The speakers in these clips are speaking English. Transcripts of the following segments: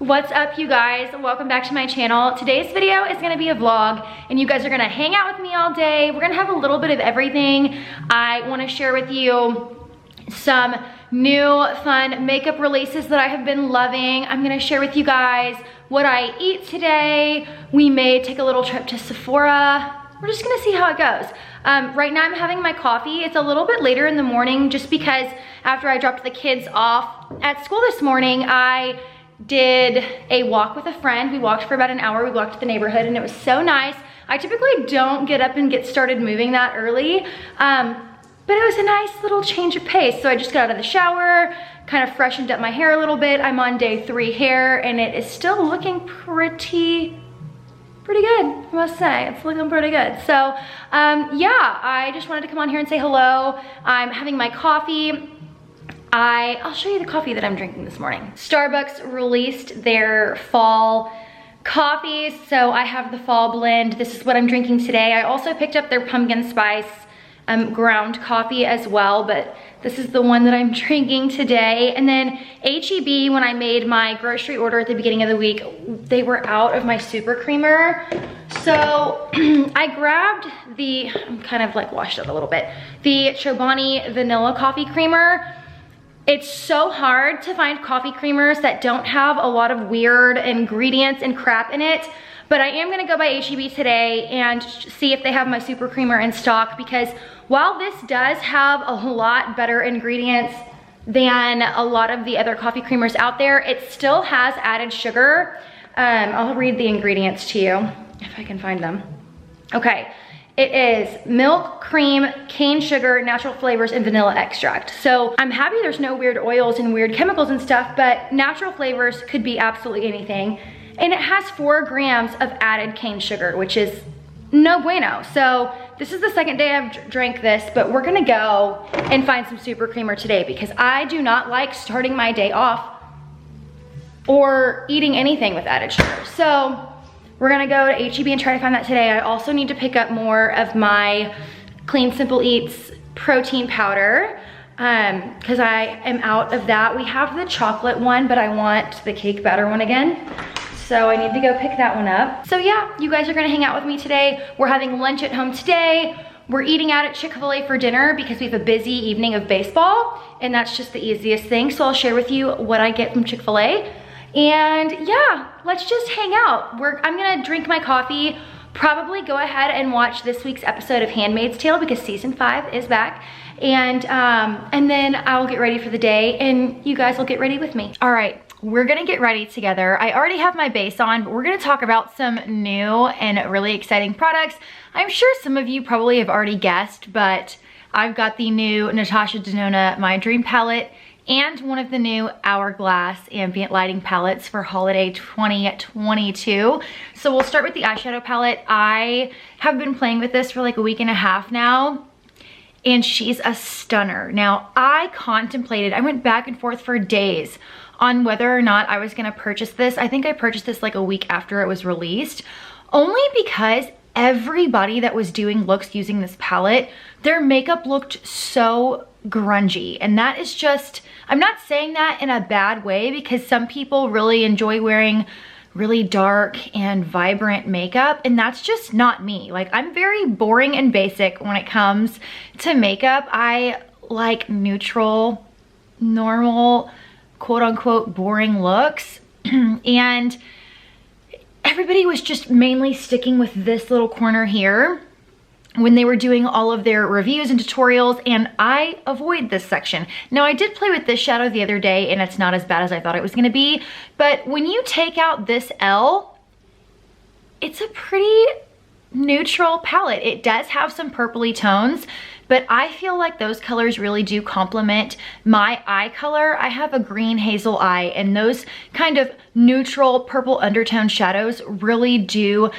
What's up, you guys? Welcome back to my channel. Today's video is gonna be a vlog and you guys are gonna hang out with me all day. We're gonna have a little bit of everything. I wanna share with you some new fun makeup releases that I have been loving. I'm gonna share with you guys what I eat today. We may take a little trip to Sephora. We're just gonna see how it goes. Right now I'm having my coffee. It's a little bit later in the morning just because after I dropped the kids off at school this morning, I did a walk with a friend. We walked for about an hour. We walked to the neighborhood and it was so nice. I typically don't get up and get started moving that early, but it was a nice little change of pace. So I just got out of the shower, kind of freshened up my hair a little bit. I'm on day 3 hair and it is still looking pretty good, I must say. It's looking pretty good. So yeah, I just wanted to come on here and say hello. I'm having my coffee. I'll show you the coffee that I'm drinking this morning. Starbucks released their fall coffees, so I have the fall blend. This is what I'm drinking today. I also picked up their pumpkin spice ground coffee as well, but this is the one that I'm drinking today. And then H-E-B, when I made my grocery order at the beginning of the week, they were out of my super creamer. So I grabbed I'm kind of like washed out a little bit, the Chobani vanilla coffee creamer. It's so hard to find coffee creamers that don't have a lot of weird ingredients and crap in it, but I am gonna go by H-E-B today and see if they have my super creamer in stock, because while this does have a lot better ingredients than a lot of the other coffee creamers out there, it still has added sugar. I'll read the ingredients to you if I can find them. Okay. It is milk, cream, cane sugar, natural flavors, and vanilla extract. So I'm happy there's no weird oils and weird chemicals and stuff, but natural flavors could be absolutely anything. And it has 4 grams of added cane sugar, which is no bueno. So this is the second day I've drank this, but we're gonna go and find some super creamer today because I do not like starting my day off or eating anything with added sugar. So we're gonna go to H-E-B and try to find that today. I also need to pick up more of my Clean Simple Eats protein powder because I am out of that. We have the chocolate one, but I want the cake batter one again. So I need to go pick that one up. So yeah, you guys are gonna hang out with me today. We're having lunch at home today. We're eating out at Chick-fil-A for dinner because we have a busy evening of baseball and that's just the easiest thing. So I'll share with you what I get from Chick-fil-A. And yeah, let's just hang out. I'm gonna drink my coffee, probably go ahead and watch this week's episode of Handmaid's Tale because season 5 is back. And then I'll get ready for the day and you guys will get ready with me. All right, we're gonna get ready together. I already have my base on, but we're gonna talk about some new and really exciting products. I'm sure some of you probably have already guessed, but I've got the new Natasha Denona My Dream palette and one of the new Hourglass ambient lighting palettes for holiday 2022. So we'll start with the eyeshadow palette. I have been playing with this for like a week and a half now, and she's a stunner. Now, I went back and forth for days on whether or not I was gonna purchase this. I think I purchased this like a week after it was released, only because everybody that was doing looks using this palette, their makeup looked so grungy, and that is just, I'm not saying that in a bad way because some people really enjoy wearing really dark and vibrant makeup, and that's just not me. Like, I'm very boring and basic when it comes to makeup. I like neutral, normal, quote unquote boring looks and everybody was just mainly sticking with this little corner here when they were doing all of their reviews and tutorials, and I avoid this section. Now, I did play with this shadow the other day and it's not as bad as I thought it was gonna be, but when you take out this L, it's a pretty neutral palette. It does have some purpley tones, but I feel like those colors really do complement my eye color. I have a green hazel eye, and those kind of neutral purple undertone shadows really do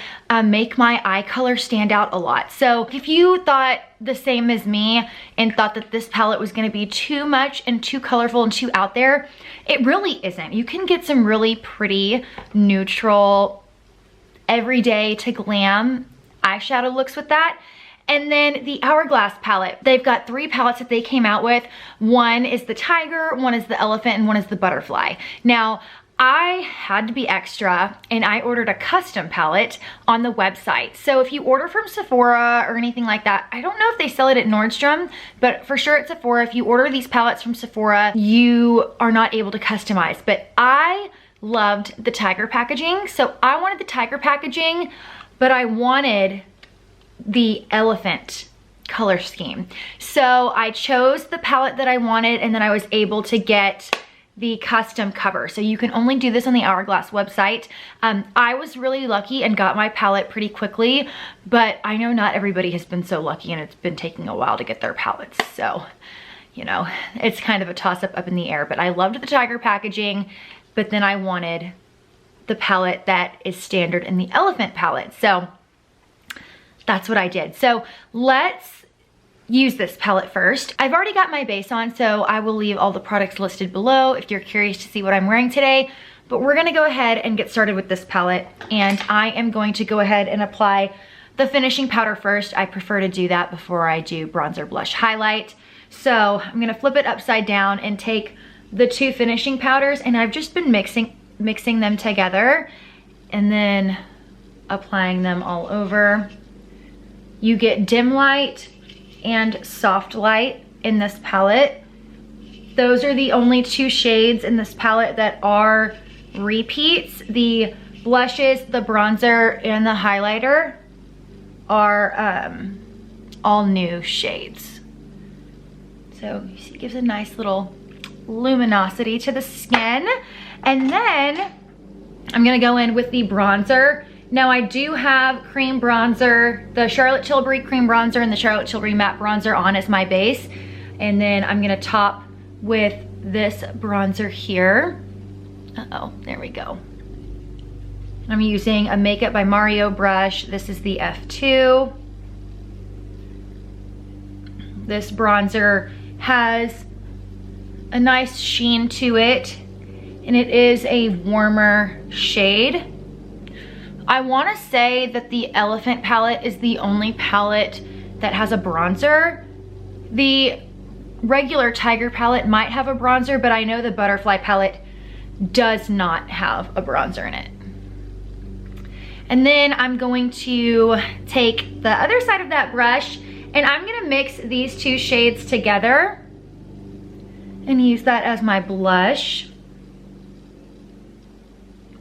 make my eye color stand out a lot. So if you thought the same as me and thought that this palette was gonna be too much and too colorful and too out there, it really isn't. You can get some really pretty neutral, everyday to glam eyeshadow looks with that. And then the Hourglass palette. They've got 3 palettes that they came out with. One is the tiger, one is the elephant, and one is the butterfly. Now, I had to be extra and I ordered a custom palette on the website. So if you order from Sephora or anything like that, I don't know if they sell it at Nordstrom, but for sure at Sephora, if you order these palettes from Sephora, you are not able to customize. But I loved the tiger packaging. So I wanted the tiger packaging, but I wanted the elephant color scheme. So I chose the palette that I wanted, and then I was able to get the custom cover. So you can only do this on the Hourglass website. I was really lucky and got my palette pretty quickly, but I know not everybody has been so lucky and it's been taking a while to get their palettes. So, you know, it's kind of a toss up in the air, but I loved the tiger packaging, but then I wanted the palette that is standard in the elephant palette. So that's what I did. So let's use this palette first. I've already got my base on, so I will leave all the products listed below if you're curious to see what I'm wearing today. But we're gonna go ahead and get started with this palette, and I am going to go ahead and apply the finishing powder first. I prefer to do that before I do bronzer, blush, highlight. So I'm gonna flip it upside down and take the two finishing powders, and I've just been mixing them together and then applying them all over. You get dim light and soft light in this palette. Those are the only two shades in this palette that are repeats. The blushes, the bronzer, and the highlighter are all new shades. So you see, it gives a nice little luminosity to the skin. And then I'm gonna go in with the bronzer. Now I do have cream bronzer, the Charlotte Tilbury cream bronzer and the Charlotte Tilbury matte bronzer on as my base. And then I'm gonna top with this bronzer here. Uh-oh, there we go. I'm using a Makeup by Mario brush. This is the F2. This bronzer has a nice sheen to it, and it is a warmer shade. I want to say that the Elephant palette is the only palette that has a bronzer. The regular Tiger palette might have a bronzer, but I know the Butterfly palette does not have a bronzer in it. And then I'm going to take the other side of that brush and I'm gonna mix these two shades together and use that as my blush.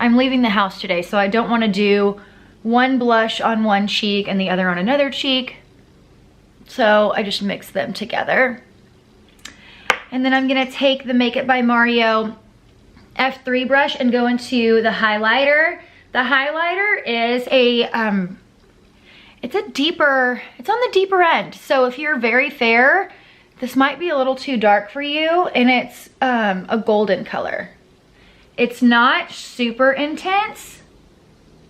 I'm leaving the house today, so I don't want to do one blush on one cheek and the other on another cheek. So I just mix them together. And then I'm gonna take the Makeup by Mario F3 brush and go into the highlighter. The highlighter is it's on the deeper end. So if you're very fair, this might be a little too dark for you, and it's a golden color. It's not super intense,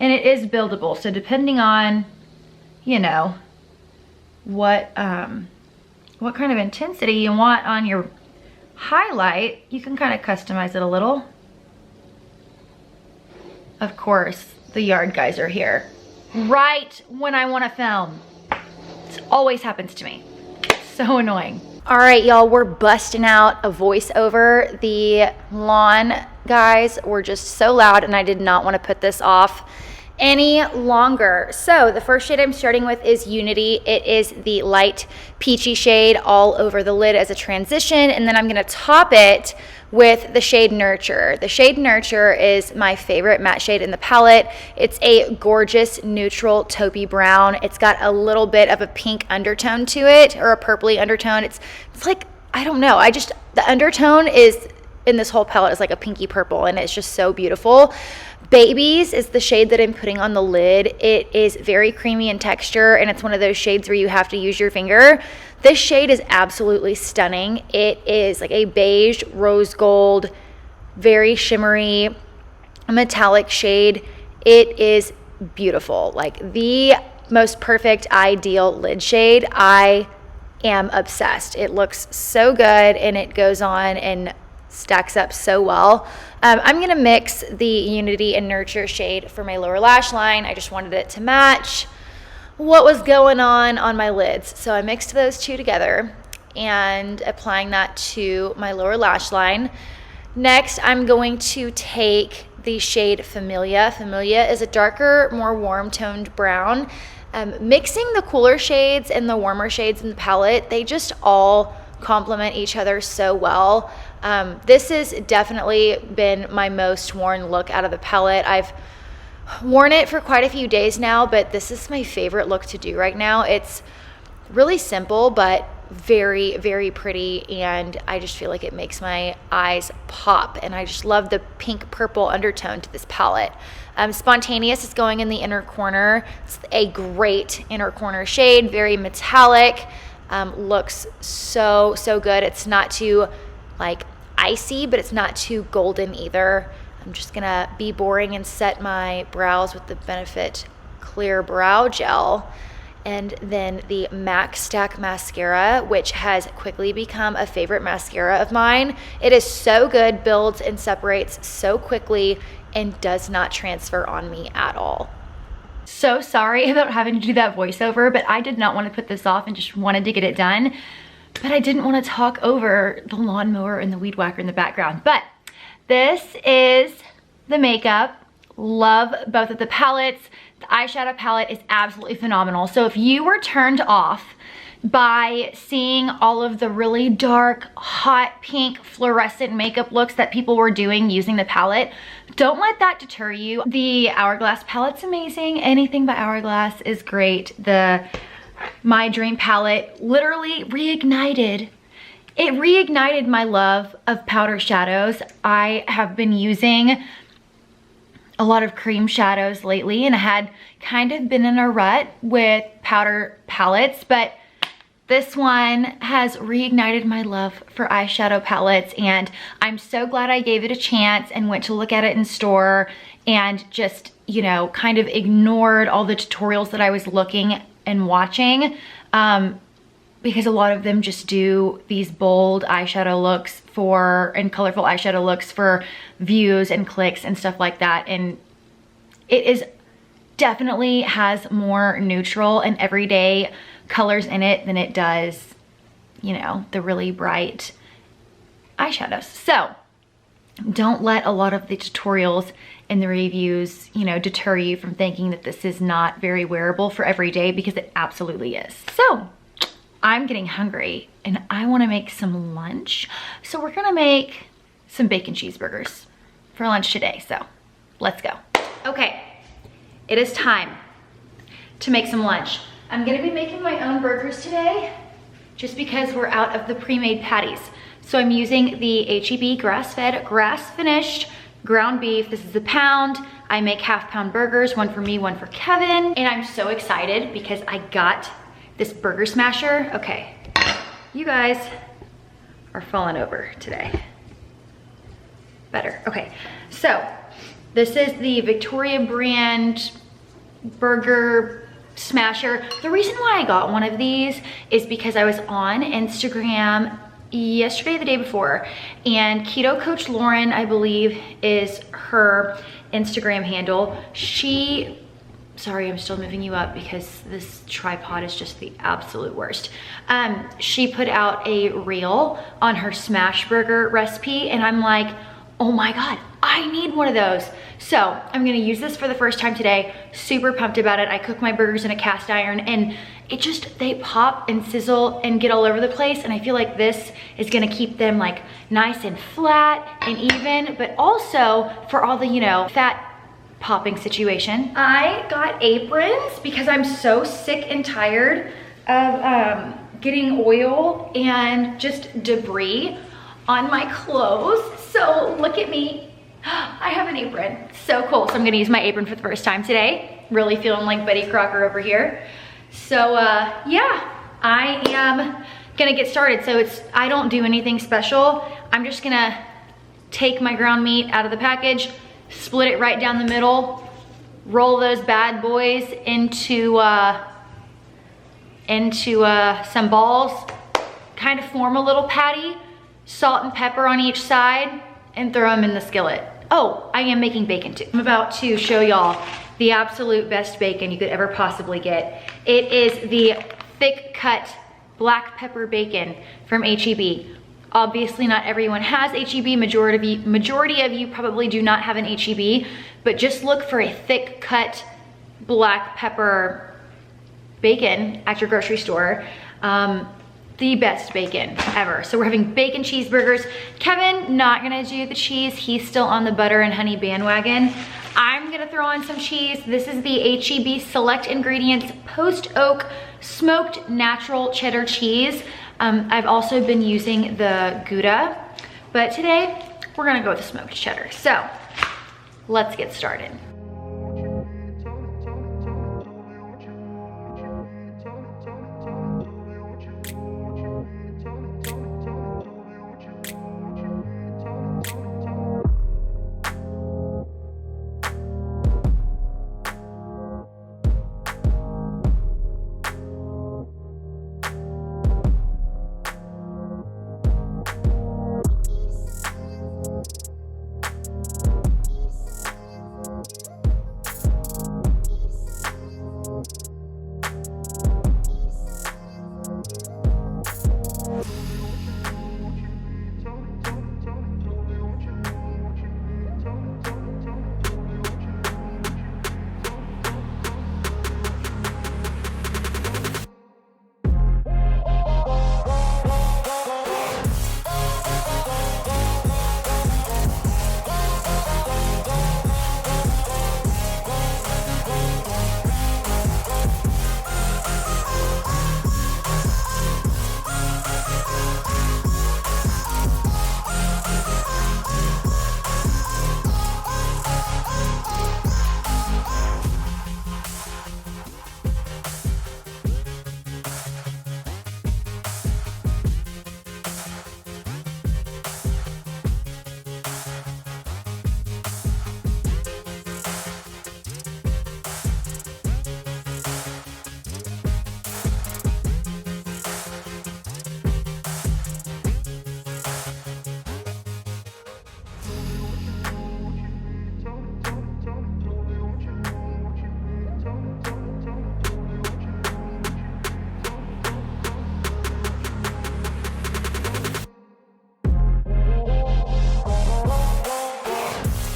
and it is buildable. So depending on, you know, what kind of intensity you want on your highlight, you can kind of customize it a little. Of course, the yard guys are here right when I want to film. It always happens to me. So annoying. All right, y'all, we're busting out a voiceover. The lawn guys were just so loud and I did not want to put this off any longer. So the first shade I'm starting with is Unity. It is the light peachy shade all over the lid as a transition, and then I'm gonna top it with the shade Nurture. The shade Nurture is my favorite matte shade in the palette. It's a gorgeous neutral taupey brown. It's got a little bit of a pink undertone to it, or a purpley undertone. It's like, I don't know, the undertone is in this whole palette is like a pinky purple, and it's just so beautiful. Babies is the shade that I'm putting on the lid. It is very creamy in texture, and it's one of those shades where you have to use your finger. This shade is absolutely stunning. It is like a beige, rose gold, very shimmery, metallic shade. It is beautiful. Like the most perfect, ideal lid shade. I am obsessed. It looks so good, and it goes on and stacks up so well. I'm gonna mix the Unity and Nurture shade for my lower lash line. I just wanted it to match what was going on my lids. So I mixed those two together and applying that to my lower lash line. Next, I'm going to take the shade Familia. Familia is a darker, more warm-toned brown. Mixing the cooler shades and the warmer shades in the palette, they just all complement each other so well. This has definitely been my most worn look out of the palette. I've worn it for quite a few days now, but this is my favorite look to do right now. It's really simple, but very, very pretty, and I just feel like it makes my eyes pop, and I just love the pink purple undertone to this palette. Spontaneous is going in the inner corner. It's a great inner corner shade, very metallic, looks so good. It's not too like icy, but it's not too golden either. I'm just gonna be boring and set my brows with the Benefit Clear Brow Gel. And then the MAC Stack Mascara, which has quickly become a favorite mascara of mine. It is so good, builds and separates so quickly, and does not transfer on me at all. So sorry about having to do that voiceover, but I did not want to put this off and just wanted to get it done. But I didn't want to talk over the lawnmower and the weed whacker in the background. But this is the makeup. Love both of the palettes. The eyeshadow palette is absolutely phenomenal. So if you were turned off by seeing all of the really dark, hot pink fluorescent makeup looks that people were doing using the palette, don't let that deter you. The Hourglass palette's amazing. Anything by Hourglass is great. The My Dream palette literally reignited my love of powder shadows. I have been using a lot of cream shadows lately, and I had kind of been in a rut with powder palettes, but this one has reignited my love for eyeshadow palettes, and I'm so glad I gave it a chance and went to look at it in store and just, you know, kind of ignored all the tutorials that I was looking and watching, because a lot of them just do these bold eyeshadow looks and colorful eyeshadow looks for views and clicks and stuff like that. And it is definitely has more neutral and everyday colors in it than it does, you know, the really bright eyeshadows. So don't let a lot of the tutorials and the reviews, you know, deter you from thinking that this is not very wearable for every day, because it absolutely is. So I'm getting hungry and I want to make some lunch. So we're gonna make some bacon cheeseburgers for lunch today. So let's go. Okay, it is time to make some lunch. I'm gonna be making my own burgers today just because we're out of the pre-made patties. So I'm using the H-E-B grass-fed, grass-finished ground beef. This is a pound. I make half-pound burgers, one for me, one for Kevin. And I'm so excited because I got this burger smasher. Okay, you guys are falling over today. Better, okay. So this is the Victoria brand burger smasher. The reason why I got one of these is because I was on Instagram yesterday, the day before, and Keto Coach Lauren, I believe, is her Instagram handle. Sorry, I'm still moving you up because this tripod is just the absolute worst. She put out a reel on her smash burger recipe, and I'm like, oh my God, I need one of those. So I'm gonna use this for the first time today. Super pumped about it. I cook my burgers in a cast iron, and they pop and sizzle and get all over the place. And I feel like this is gonna keep them like nice and flat and even, but also for all the, you know, fat popping situation. I got aprons because I'm so sick and tired of getting oil and just debris on my clothes. So look at me, I have an apron. So cool. So I'm gonna use my apron for the first time today. Really feeling like Betty Crocker over here. So yeah, I am gonna get started. So I don't do anything special. I'm just gonna take my ground meat out of the package, split it right down the middle, roll those bad boys into some balls, kind of form a little patty, salt and pepper on each side, and throw them in the skillet. Oh, I am making bacon too. I'm about to show y'all the absolute best bacon you could ever possibly get. It is the thick cut black pepper bacon from H-E-B. Obviously not everyone has HEB, majority of you probably do not have an HEB, but just look for a thick cut black pepper bacon at your grocery store. The best bacon ever. So we're having bacon cheeseburgers. Kevin, not gonna do the cheese. He's still on the butter and honey bandwagon. I'm gonna throw on some cheese. This is the HEB Select Ingredients Post Oak Smoked Natural Cheddar Cheese. I've also been using the Gouda, but today we're gonna go with the smoked cheddar. So let's get started.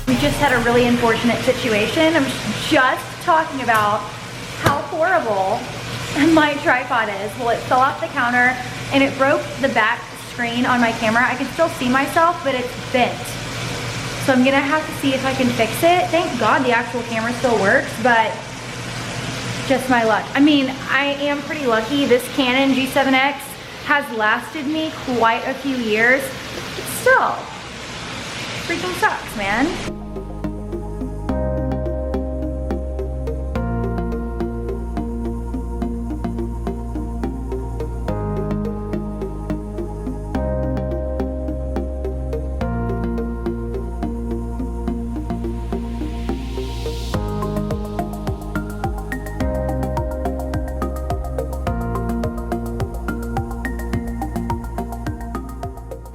We just had a really unfortunate situation. I'm just talking about how horrible my tripod is. Well, it fell off the counter and it broke the back screen on my camera. I can still see myself, but it's bent. So I'm gonna have to see if I can fix it. Thank God the actual camera still works, but just my luck. I mean, I am pretty lucky. This Canon G7X has lasted me quite a few years, but still, freaking sucks, man.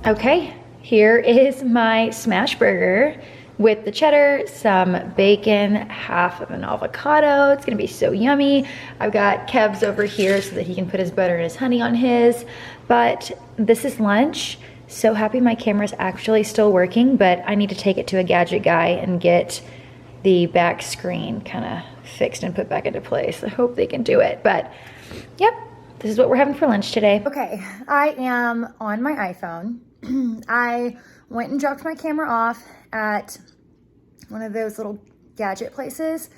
Okay, here is my smash burger with the cheddar, some bacon, half of an avocado. It's gonna be so yummy. I've got Kev's over here so that he can put his butter and his honey on his, but this is lunch. So happy my camera's actually still working, but I need to take it to a gadget guy and get the back screen kind of fixed and put back into place. I hope they can do it, but yep, this is what we're having for lunch today. Okay, I am on my iPhone. I went and dropped my camera off at one of those little gadget places,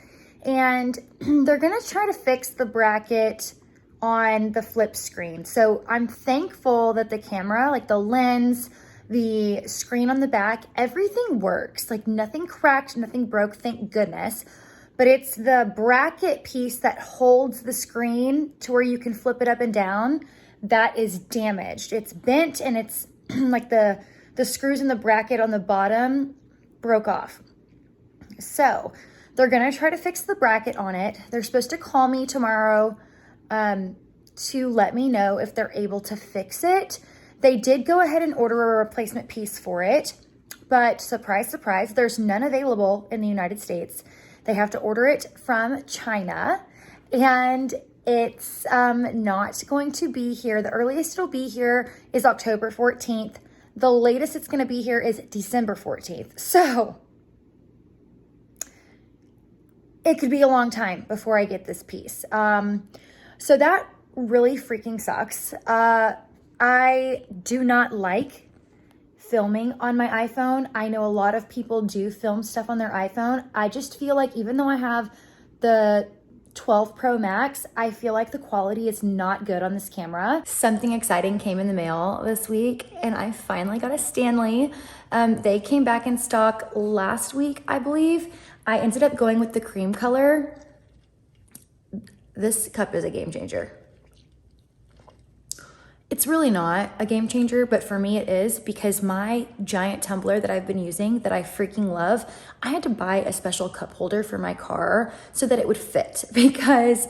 and they're gonna try to fix the bracket on the flip screen. So I'm thankful that the camera, like the lens, the screen on the back, everything works. Like nothing cracked, nothing broke, thank goodness. But it's the bracket piece that holds the screen to where you can flip it up and down that is damaged. It's bent, and it's like the screws in the bracket on the bottom broke off. So they're gonna try to fix the bracket on it. They're supposed to call me tomorrow to let me know if they're able to fix it. They did go ahead and order a replacement piece for it, but surprise, surprise, there's none available in the United States. They have to order it from China, and it's not going to be here. The earliest it'll be here is October 14th. The latest it's gonna be here is December 14th. So it could be a long time before I get this piece. So that really freaking sucks. I do not like filming on my iPhone. I know a lot of people do film stuff on their iPhone. I just feel like even though I have the 12 Pro Max, I feel like the quality is not good on this camera. Something exciting came in the mail this week and I finally got a Stanley. They came back in stock last week, I believe. I ended up going with the cream color. This cup is a game changer. It's really not a game changer, but for me it is, because my giant tumbler that I've been using that I freaking love, I had to buy a special cup holder for my car so that it would fit, because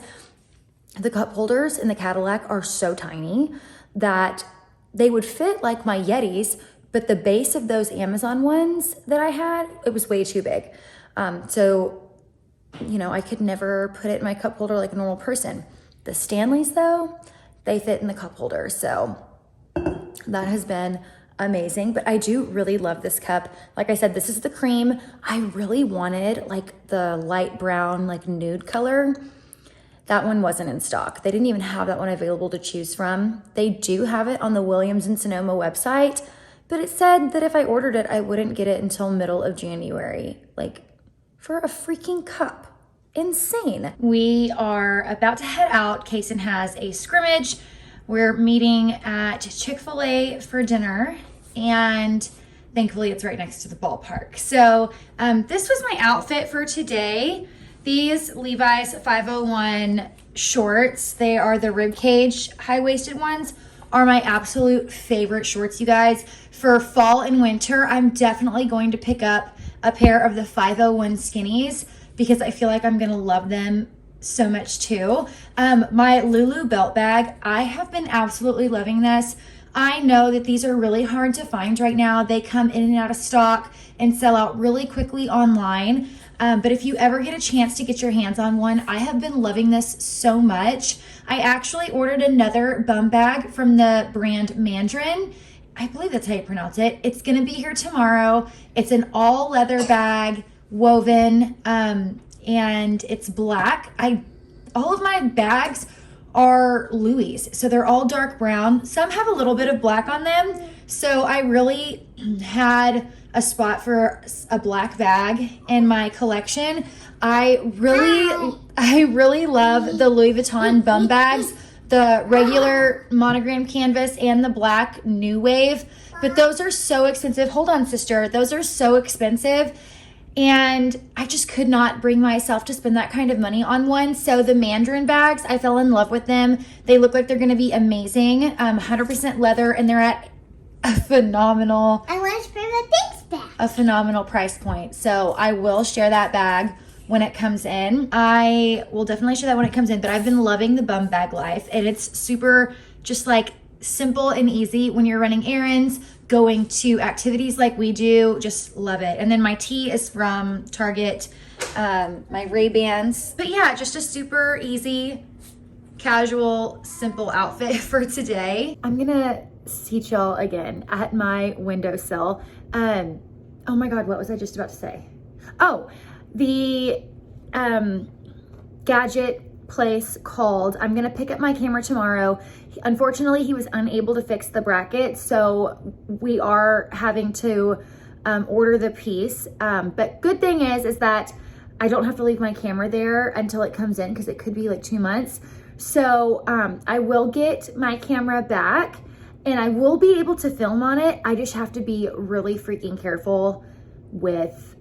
the cup holders in the Cadillac are so tiny that they would fit like my Yetis, but the base of those Amazon ones that I had, it was way too big. So, you know, I could never put it in my cup holder like a normal person. The Stanleys though, they fit in the cup holder. So that has been amazing, but I do really love this cup. Like I said, this is the cream. I really wanted like the light brown, like nude color. That one wasn't in stock. They didn't even have that one available to choose from. They do have it on the Williams and Sonoma website, but it said that if I ordered it, I wouldn't get it until middle of January. Like, for a freaking cup. Insane. We are about to head out. Kason has a scrimmage. We're meeting at Chick-fil-A for dinner, and thankfully it's right next to the ballpark. So this was my outfit for today. These Levi's 501 shorts, they are the ribcage high-waisted ones, are my absolute favorite shorts, you guys. For fall and winter, I'm definitely going to pick up a pair of the 501 skinnies, because I feel like I'm gonna love them so much too. My Lulu belt bag, I have been absolutely loving this. I know that these are really hard to find right now. They come in and out of stock and sell out really quickly online. But if you ever get a chance to get your hands on one, I have been loving this so much. I actually ordered another bum bag from the brand Mandarin. I believe that's how you pronounce it. It's gonna be here tomorrow. It's an all leather bag, woven, and it's black. All of my bags are Louis, so they're all dark brown. Some have a little bit of black on them, so I really had a spot for a black bag in my collection. I really love the Louis Vuitton bum bags, the regular monogram canvas and the black New Wave, but those are so expensive. Hold on, sister. Those are so expensive. And I just could not bring myself to spend that kind of money on one. So the Mandarin bags, I fell in love with them. They look like they're going to be amazing. 100% leather, and they're at a phenomenal, I want to spend my things back. A phenomenal price point. So I will share that bag when it comes in. I will definitely share that when it comes in, but I've been loving the bum bag life, and it's super just like simple and easy when you're running errands, going to activities like we do. Just love it. And then my tee is from Target, my Ray-Bans. But yeah, just a super easy, casual, simple outfit for today. I'm gonna seat y'all again at my windowsill. Oh my God, what was I just about to say? Oh, the gadget place called. I'm gonna pick up my camera tomorrow. Unfortunately, he was unable to fix the bracket, so we are having to order the piece. But good thing is that I don't have to leave my camera there until it comes in, because it could be like 2 months. So I will get my camera back and I will be able to film on it. I just have to be really freaking careful with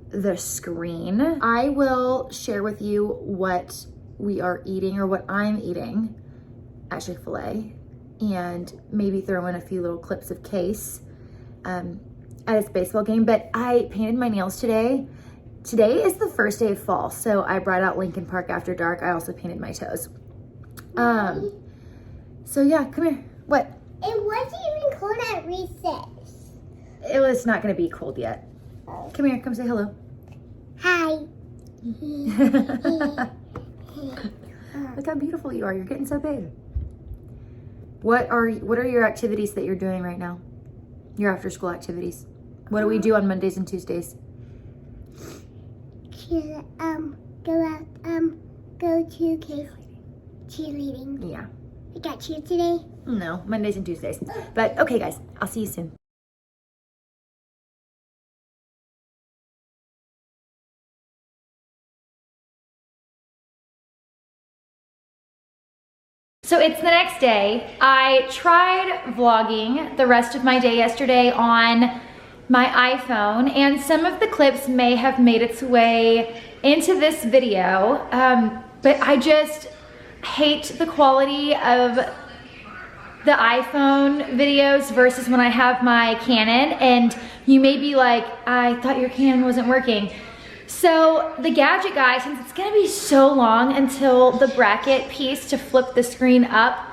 the screen. I will share with you what we are eating, or what I'm eating at Chick-fil-A, and maybe throw in a few little clips of Case at his baseball game. But I painted my nails today. Today is the first day of fall, so I brought out Lincoln Park After Dark. I also painted my toes. So yeah, come here. What? It wasn't even cold at recess. It was not gonna be cold yet. Come here, come say hello. Hi. Look how beautiful you are. You're getting so big. What are your activities that you're doing right now? your after school activities? What do we do on Mondays and Tuesdays? Go to cheerleading. Yeah. We got cheer today? No, Mondays and Tuesdays. But okay guys, I'll see you soon. So it's the next day. I tried vlogging the rest of my day yesterday on my iPhone, and some of the clips may have made its way into this video, but I just hate the quality of the iPhone videos versus when I have my Canon. And you may be like, I thought your Canon wasn't working. So the gadget guy, since it's gonna be so long until the bracket piece to flip the screen up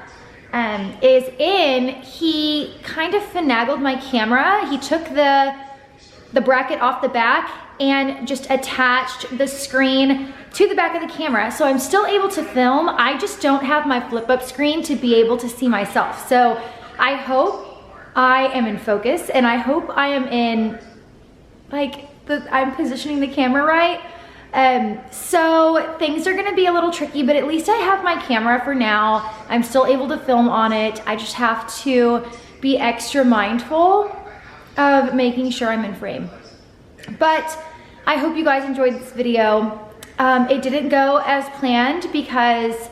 is in, he kind of finagled my camera. He took the bracket off the back and just attached the screen to the back of the camera. So I'm still able to film. I just don't have my flip up screen to be able to see myself. So I hope I am in focus, and I hope I am in, like, I'm positioning the camera right. So things are gonna be a little tricky, but at least I have my camera for now. I'm still able to film on it. I just have to be extra mindful of making sure I'm in frame. But I hope you guys enjoyed this video. It didn't go as planned because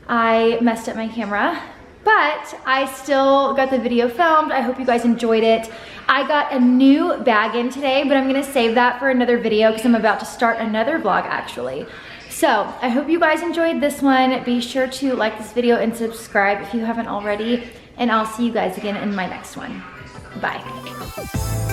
I messed up my camera, but I still got the video filmed. I hope you guys enjoyed it. I got a new bag in today, but I'm gonna save that for another video because I'm about to start another vlog actually. So I hope you guys enjoyed this one. Be sure to like this video and subscribe if you haven't already, and I'll see you guys again in my next one. Bye.